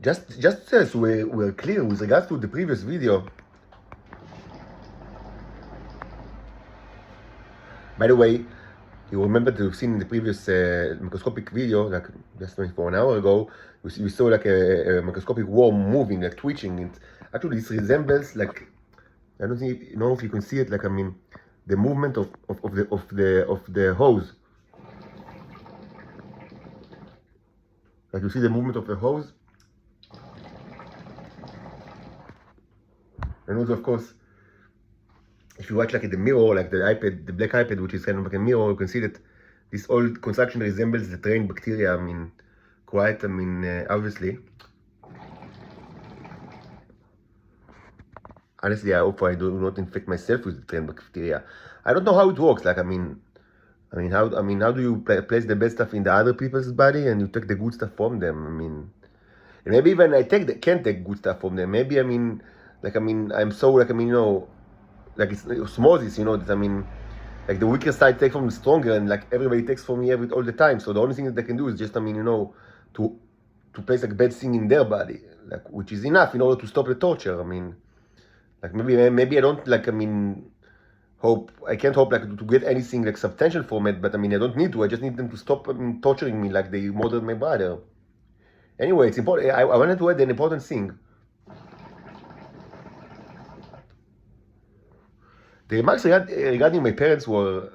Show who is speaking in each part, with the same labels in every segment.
Speaker 1: just as we're clear with regards to the previous video. By the way, you remember to have seen in the previous microscopic video, like just 24 an hour ago, we saw like a microscopic worm moving, like twitching. It actually this resembles like, I don't know if you can see it, like the movement of the hose. Like you see the movement of the hose, and also of course, if you watch like the mirror, like the iPad, the black iPad, which is kind of like a mirror, you can see that this old construction resembles the trained bacteria. Obviously. Honestly, I hope I do not infect myself with the trained bacteria. I don't know how it works. Like, how do you place the bad stuff in the other people's body and you take the good stuff from them? And maybe even I can't take good stuff from them. Maybe I'm so like like it's osmosis, that like the weaker side takes from the stronger, and like everybody takes from me all the time. So the only thing that they can do is just to place like bad thing in their body, like which is enough in order to stop the torture. Like maybe I don't I can't hope like to get anything like substantial from it, but I don't need to. I just need them to stop torturing me like they murdered my brother. Anyway, it's important. I wanted to add an important thing. The remarks regarding my parents were,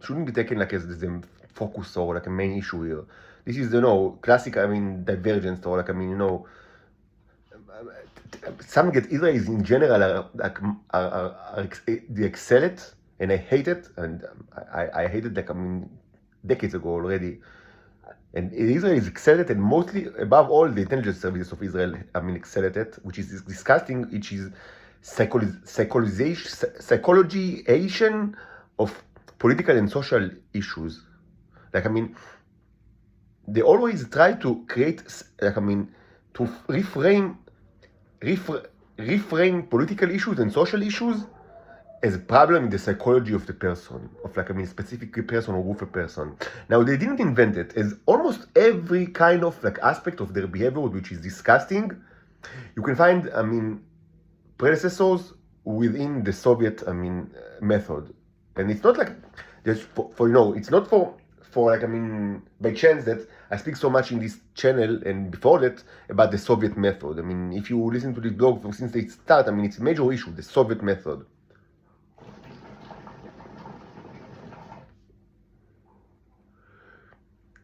Speaker 1: shouldn't be taken like as the focus or like a main issue here. This is, classic, divergence, or like, something that Israelis in general they excel at, and I hate it, and I hate it like, decades ago already. And Israel is excel at, and mostly, above all, the intelligence services of Israel, excel at it, which is disgusting, which is psychologization of political and social issues. Like, they always try to create, like, to reframe political issues and social issues as a problem in the psychology of the person, of like, specific person or group of person. Now, they didn't invent it, as almost every kind of like aspect of their behavior, which is disgusting, you can find, predecessors within the Soviet, method. And it's not like just it's not for like, by chance that I speak so much in this channel and before that about the Soviet method. If you listen to this blog since it started, it's a major issue, the Soviet method.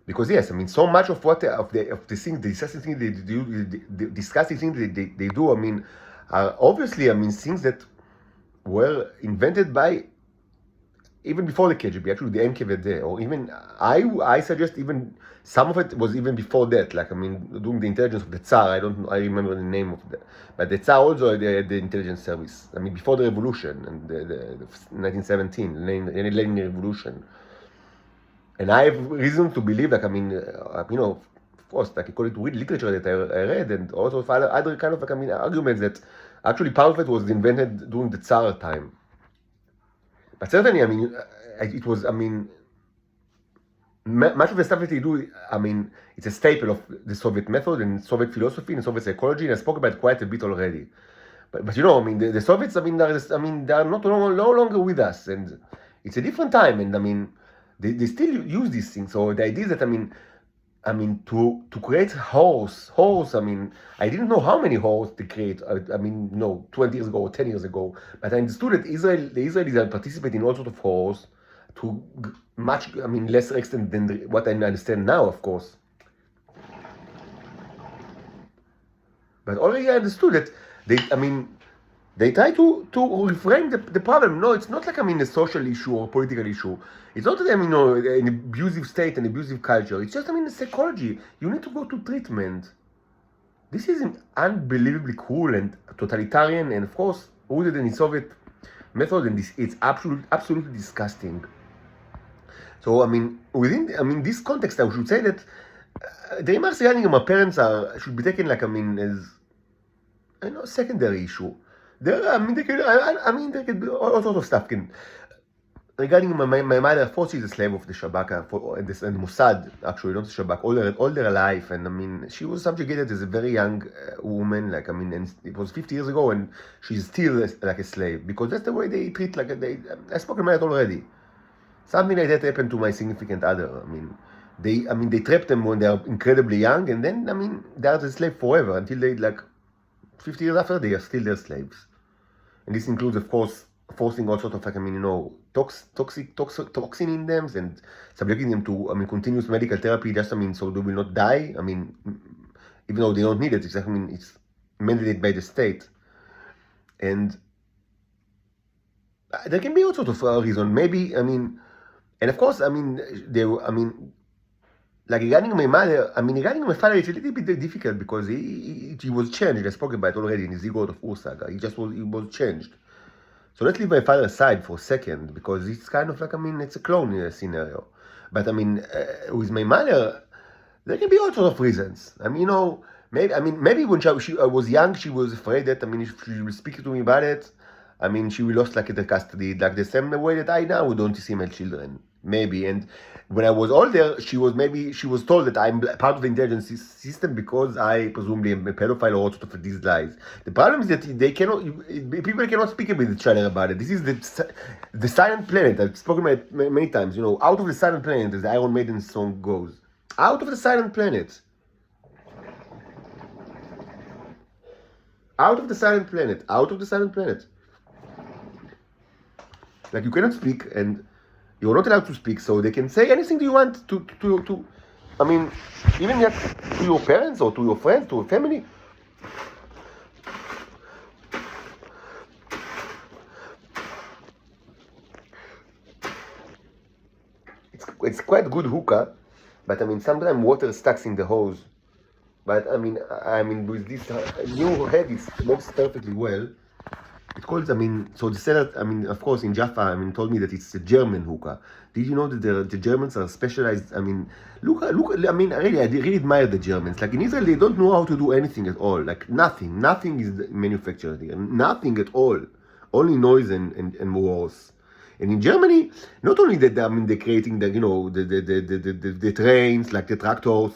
Speaker 1: Because yes, so much of what of the things, the disgusting things they do, the disgusting things they do, are obviously, things that were invented by, even before the KGB, actually the NKVD, or even, I suggest even, some of it was even before that, like, doing the intelligence of the Tsar, I remember the name of the, but the Tsar also had the intelligence service, before the revolution, and the 1917, Lenin revolution. And I have reason to believe, like, of course, like, according to literature that I read, and also other kind of, like, arguments that actually part of it was invented during the Tsar time. But certainly, it was, much of the stuff that they do, it's a staple of the Soviet method and Soviet philosophy and Soviet psychology, and I spoke about it quite a bit already. But the Soviets, they are not no longer with us, and it's a different time, and they still use these things. So the idea is that, to create horrors, I didn't know how many horrors they create, 20 years ago or 10 years ago, but I understood that the Israelis are participating in all sorts of horrors to much, lesser extent than what I understand now, of course. But already I understood that they try to reframe the problem. No, it's not like, a social issue or a political issue. It's not that, an abusive state, an abusive culture. It's just, psychology. You need to go to treatment. This is unbelievably cruel and totalitarian, and of course, rooted in the Soviet method, and it's absolutely disgusting. So, within, this context, I should say that the remarks regarding my parents should be taken like, as, secondary issue. There could be all sorts of stuff. regarding my mother, of course, she's a slave of the Shabak and Mossad, actually, not the Shabak, all their life. And I mean, she was subjugated as a very young woman, like, I mean, and it was 50 years ago, and she's still like a slave, because that's the way they treat, like, I spoke about it already. Something like that happened to my significant other. I mean, they trap them when they're incredibly young, and then, I mean, they're the slave forever until they, like, 50 years after, they are still their slaves. And this includes, of course, forcing all sorts of, like, I mean, you know, toxin in them and subjecting them to, I mean, continuous medical therapy, just, I mean, so they will not die. I mean, even though they don't need it, it's, I mean, it's mandated by the state. And there can be all sorts of reason. Maybe, I mean, and of course, I mean, like regarding my mother, I mean, regarding my father, it's a little bit difficult because he was changed. I spoke about it already in the Ziggurat of Ur-Saga. He was changed. So let's leave my father aside for a second, because it's kind of like, I mean, it's a clone scenario. But I mean, with my mother, there can be all sorts of reasons. I mean, you know, maybe when she was young, she was afraid that, I mean, if she will speak to me about it, I mean, she will lost, like, the custody, like the same way that I now don't see my children. Maybe. And when I was older, she was told that I'm part of the intelligence system because I presumably am a pedophile or all sorts of these lies. The problem is that people cannot speak with each other about it. This is the silent planet. I've spoken about it many times. You know, out of the silent planet, as the Iron Maiden song goes. Out of the silent planet. Out of the silent planet. Out of the silent planet. Like, you cannot speak, and you're not allowed to speak, so they can say anything you want to I mean, even yet to your parents or to your friends, to your family. It's quite good hookah, but I mean, sometimes water stuck in the hose. But I mean, with this new head, it works perfectly well. It calls, I mean, so the seller, I mean, of course, in Jaffa, I mean, told me that it's a German hookah. Did you know that the Germans are specialized? I mean, look, I mean, I really admire the Germans. Like, in Israel, they don't know how to do anything at all. Like, nothing is manufactured here. Nothing at all. Only noise and wars. And in Germany, not only that, I mean, they're creating the, you know, the trains, like the tractors,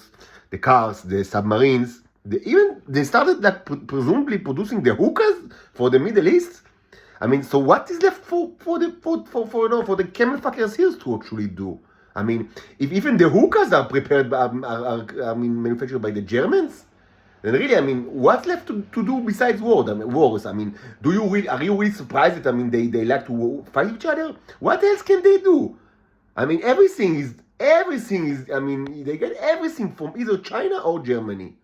Speaker 1: the cars, the submarines. They started, like, presumably producing the hookahs for the Middle East. I mean, so what is left for the camel fuckers here to actually do? I mean, if even the hookahs are prepared, I mean, manufactured by the Germans, then really, I mean, what's left to do besides wars? I mean, are you really surprised that, I mean, they like to fight each other? What else can they do? I mean, everything is, I mean, they get everything from either China or Germany.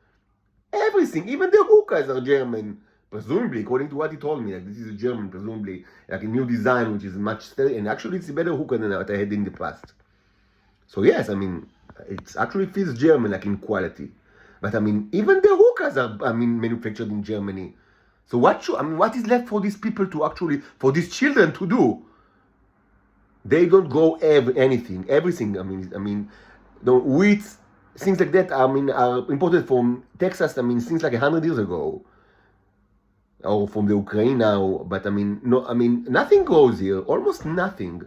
Speaker 1: Everything, even the hookahs are German, presumably, according to what he told me. Like, this is a German, presumably, like a new design, which is much steady, and actually it's a better hookah than what I had in the past. So yes, I mean, it actually feels German, like, in quality. But I mean, even the hookahs are, I mean, manufactured in Germany. So what is left for these people to actually, for these children to do? They don't grow anything, everything. I mean, the wheat, things like that, I mean, are imported from Texas, I mean, things like 100 years ago. Or from the Ukraine now, but I mean, nothing grows here, almost nothing.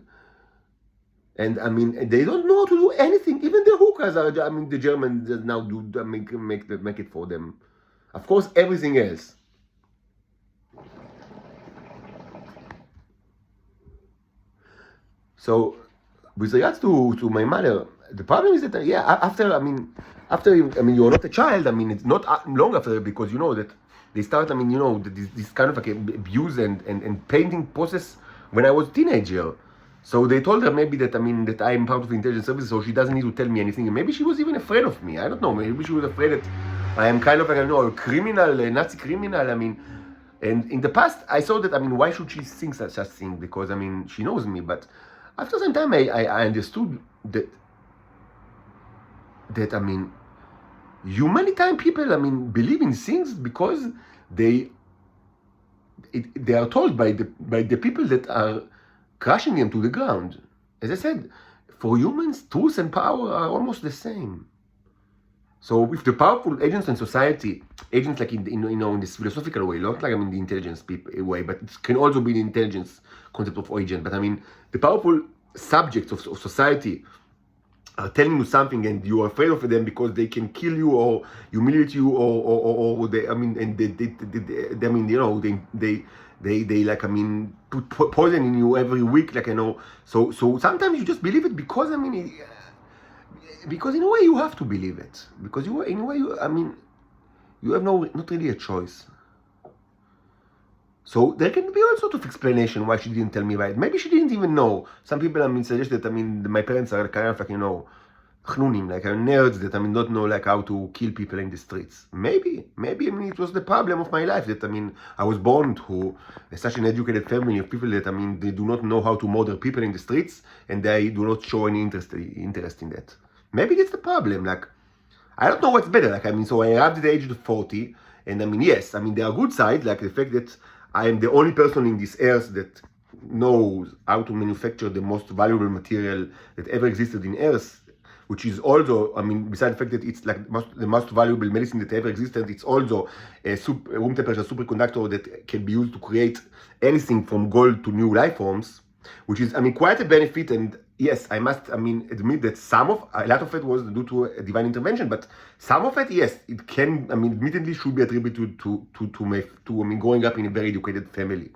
Speaker 1: And I mean, they don't know how to do anything. Even the hookahs are, I mean, the Germans now make it for them. Of course, everything else. So, with regards to my mother, the problem is that, after you're not a child, I mean, it's not long after, because you know that they start, I mean, you know, this kind of like abuse and painting process when I was a teenager. So they told her maybe that, I mean, that I'm part of the intelligence service, so she doesn't need to tell me anything. And maybe she was even afraid of me. I don't know. Maybe she was afraid that I am kind of like, a criminal, a Nazi criminal. I mean, and in the past, I saw that, I mean, why should she think such a thing? Because, I mean, she knows me. But after some time, I understood that, I mean, humanitarian people, I mean, believe in things because they are told by the people that are crushing them to the ground. As I said, for humans, truth and power are almost the same. So if the powerful agents in society, agents like in this philosophical way, not like, I mean, the intelligence way, but it can also be the intelligence concept of agent. But I mean, the powerful subjects of society are telling you something and you are afraid of them because they can kill you or humiliate you or they, I mean, and they I mean, you know, they like, I mean, put poison in you every week, like, you know. So sometimes you just believe it because, I mean, because in a way you have to believe it, because you, in a way, I mean, you have not really a choice. So there can be all sorts of explanation why she didn't tell me right. Maybe she didn't even know. Some people, I mean, suggest that, I mean, my parents are kind of like, you know, chnunim, like nerds that, I mean, don't know like how to kill people in the streets. Maybe, I mean, it was the problem of my life that, I mean, I was born to such an educated family of people that, I mean, they do not know how to murder people in the streets and they do not show any interest in that. Maybe that's the problem. Like, I don't know what's better. Like, I mean, so I arrived at the age of 40, and I mean, yes, I mean, there are good sides, like the fact that I am the only person in this earth that knows how to manufacture the most valuable material that ever existed in Earth, which is also, I mean, besides the fact that it's like the most valuable medicine that ever existed, it's also a room temperature superconductor that can be used to create anything from gold to new life forms, which is, I mean, quite a benefit. And yes, I must, I mean, admit that a lot of it was due to a divine intervention, but some of it, yes, it can, I mean, admittedly should be attributed to I mean, growing up in a very educated family.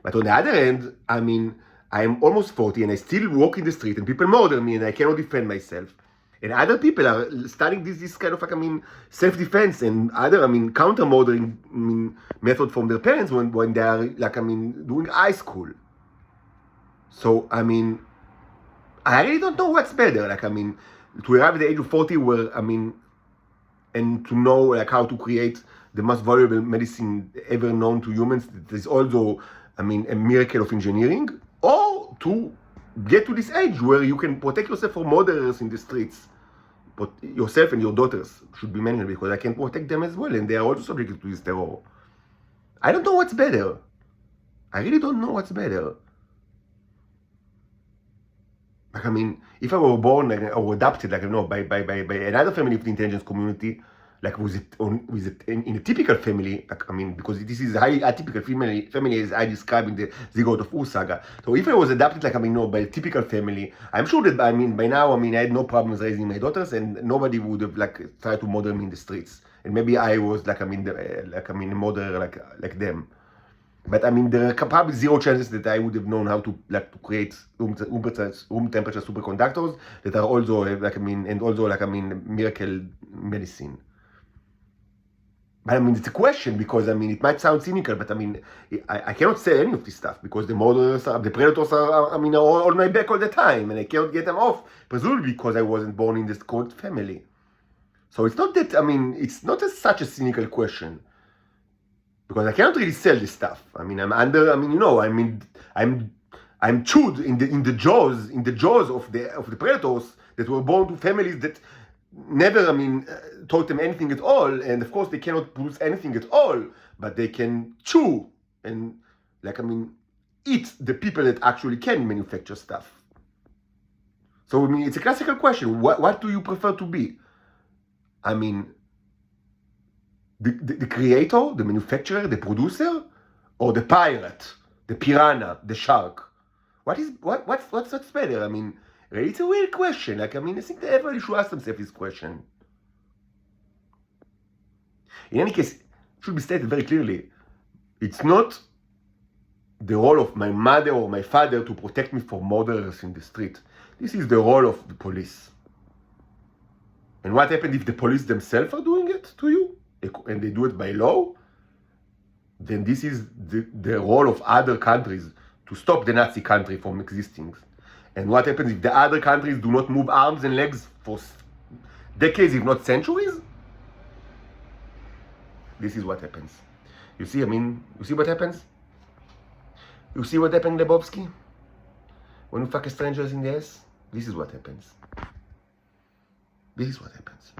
Speaker 1: But on the other hand, I mean, I'm almost 40 and I still walk in the street and people murder me and I cannot defend myself. And other people are studying this kind of like, I mean, self-defense and other, I mean, counter-murdering, I mean, method from their parents when they are like, I mean, doing high school. So, I mean, I really don't know what's better. Like, I mean, to arrive at the age of 40 where, I mean, and to know like how to create the most valuable medicine ever known to humans, that is also, I mean, a miracle of engineering, or to get to this age where you can protect yourself from murderers in the streets. But yourself and your daughters should be mentioned because I can protect them as well, and they are also subject to this terror. I don't know what's better. I really don't know what's better. Like, I mean, if I were born like, or adopted, like, you know, by another family of the intelligence community, like in a typical family, like, I mean, because this is a highly atypical family as I described in the Zygote of Ur saga. So if I was adopted, like, I mean, no, by a typical family, I'm sure that, I mean, by now, I mean, I had no problems raising my daughters, and nobody would have like tried to murder me in the streets. And maybe I was like, I mean, a murderer like them. But I mean, there are probably zero chances that I would have known how to like to create room temperature superconductors that are also like, I mean, and also like, I mean, miracle medicine. But I mean, it's a question because, I mean, it might sound cynical, but I mean, I cannot say any of this stuff because the predators are, I mean, are on my back all the time and I cannot get them off, presumably because I wasn't born in this cold family. So it's not that, I mean, it's not such a cynical question. Because I cannot really sell this stuff. I mean, I'm under, I mean, you know, I mean, I'm chewed in the jaws of the predators that were born to families that never, I mean, taught them anything at all. And of course, they cannot produce anything at all, but they can chew and, like, I mean, eat the people that actually can manufacture stuff. So, I mean, it's a classical question. What do you prefer to be? I mean, the creator, the manufacturer, the producer, or the pirate, the piranha, the shark? What's better? I mean, really, it's a weird question. Like, I mean, I think everybody should ask themselves this question. In any case, it should be stated very clearly, it's not the role of my mother or my father to protect me from murderers in the street. This is the role of the police. And what happens if the police themselves are doing it to you? And they do it by law, then this is the role of other countries to stop the Nazi country from existing. And what happens if the other countries do not move arms and legs for decades, if not centuries? This is what happens. You see, I mean, you see what happens? You see what happened, Lebowski? When you fuck strangers in the ass? This is what happens. This is what happens.